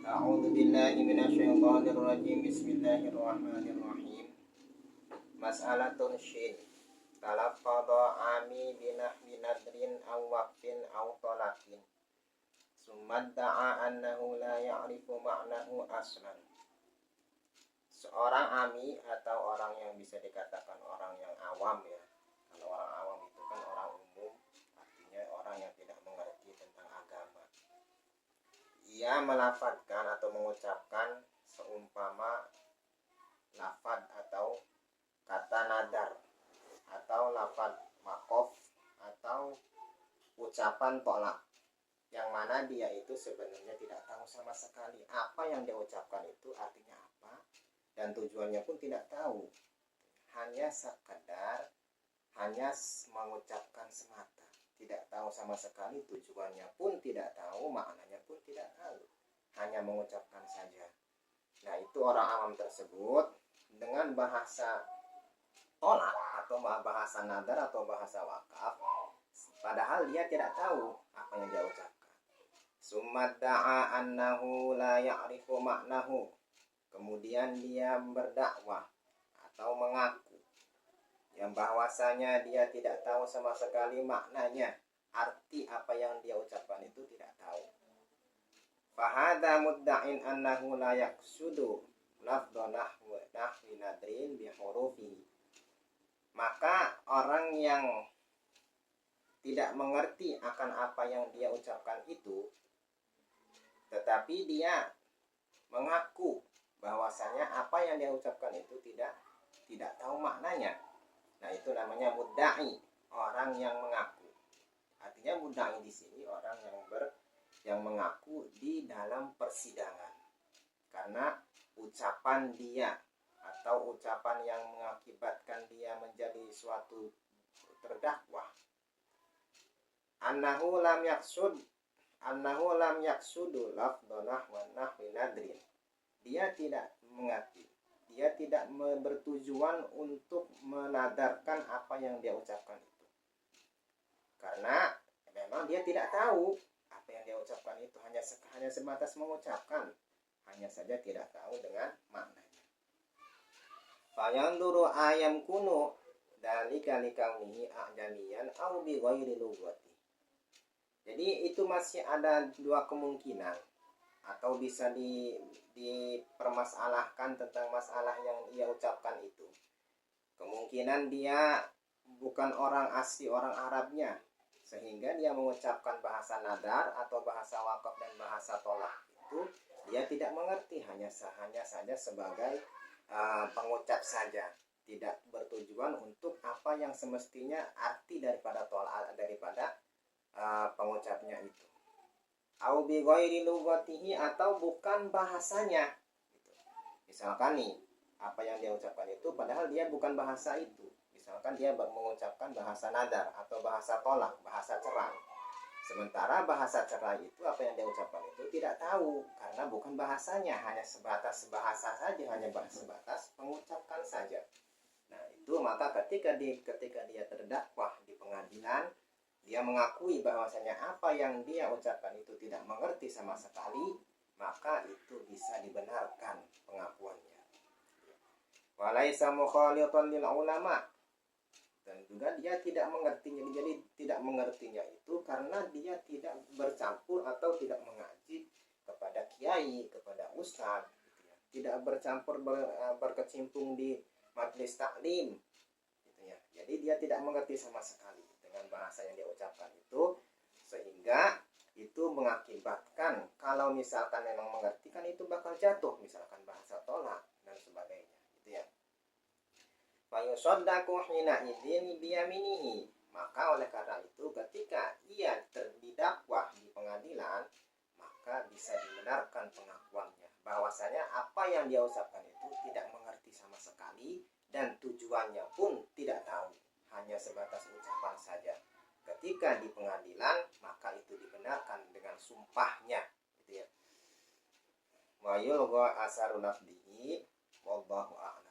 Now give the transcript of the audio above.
A'udzu billahi minasyaitonir rajim. Bismillahirrahmanirrahim. Mas'alatun syin. Talaqqadha ami binahwi nadrin aw waqfin aw talaqin. Summa da'a annahu la ya'rifu ma'nahu aslan. Seorang ami atau orang yang bisa dikatakan orang yang awam ya. Kalau orang awam itu kan orang umum, artinya orang yang tidak mengerti tentang agama. Ia melafadzkan atau mengucapkan seumpama lafadz atau kata nadar atau lafadz waqaf atau ucapan tolak, yang mana dia itu sebenarnya tidak tahu sama sekali apa yang dia ucapkan itu artinya apa dan tujuannya pun tidak tahu, hanya sekedar mengucapkan semata, tidak tahu sama sekali tujuannya pun tidak tahu, maknanya pun tidak tahu, hanya mengucapkan saja. Nah, itu orang awam tersebut dengan bahasa tolak atau bahasa nadar atau bahasa wakaf, padahal dia tidak tahu apa yang dia ucapkan. Summa da'a annahu la ya'rifu ma'nahu. Kemudian dia berdakwah atau mengaku yang bahwasanya dia tidak tahu sama sekali maknanya, arti apa yang dia ucapkan itu tidak tahu. Fahadha mudda'in annahu la yaqsudu lafdha nahwi nadrin bi hurufi. Maka orang yang tidak mengerti akan apa yang dia ucapkan itu, tetapi dia mengaku bahwasanya apa yang dia ucapkan itu tidak tahu maknanya. Nah, itu namanya mudda'i, orang yang mengaku. Artinya mudda'i di sini orang yang mengaku di dalam persidangan. Karena ucapan dia atau ucapan yang mengakibatkan dia menjadi suatu terdakwa, annahu lam yaksudu lafdhanah wa nahwi nadrin. Dia tidak mengerti, dia tidak bertujuan untuk menadarkan apa yang dia ucapkan itu, karena memang dia tidak tahu apa yang dia ucapkan itu, hanya sebatas mengucapkan, hanya saja tidak tahu dengan maknanya. Fayanduru ayam kuno dalika likaunihi a'jamiyan aw bi ghairi lughati. Jadi itu masih ada dua kemungkinan, atau bisa dipermasalahkan tentang masalah yang ia ucapkan itu. Kemungkinan dia bukan orang asli orang Arabnya, sehingga dia mengucapkan bahasa nadar atau bahasa wakaf dan bahasa tolak itu dia tidak mengerti, hanya saja sebagai pengucap saja, tidak bertujuan untuk apa yang semestinya arti daripada tolak, daripada pengucapnya itu. Au bi ghairi lughatihi, atau bukan bahasanya gitu. Misalkan nih, apa yang dia ucapkan itu padahal dia bukan bahasa itu. Misalkan dia mengucapkan bahasa nadar atau bahasa tolak, bahasa cerai. Sementara bahasa cerai itu apa yang dia ucapkan itu tidak tahu, karena bukan bahasanya, hanya sebatas bahasa saja, hanya sebatas mengucapkan saja. Nah, itu maka ketika dia terdakwah di pengadilan, dia mengakui bahwasanya apa yang dia ucapkan itu tidak mengerti sama sekali, maka itu bisa dibenarkan pengakuannya. Walaisa mukhalitan lil ulama, dan juga dia tidak mengertinya. Jadi tidak mengertinya itu karena dia tidak bercampur atau tidak mengaji kepada kiai, kepada ustadz, gitu ya. Tidak bercampur berkecimpung di majelis taklim, gitu ya. Jadi dia tidak mengerti sama sekali dengan bahasa yang dia ucapkan itu, sehingga itu mengakibatkan kalau misalkan memang mengerti kan itu bakal jatuh, misalkan bahasa tolak dan sebagainya, gitu ya. Fa yusaddaqu hina idzin biyaminihi. Maka oleh karena itu ketika ia terdidakwah di pengadilan, maka bisa dibenarkan pengakuannya bahwasanya apa yang dia ucapkan itu tidak mengerti sama sekali dan tujuannya pun tidak tahu, hanya sebatas ucapan saja. Ketika di pengadilan, maka itu dibenarkan dengan sumpahnya, gitu ya. Wa yulgha asarun nafdihi wallahu a'lam.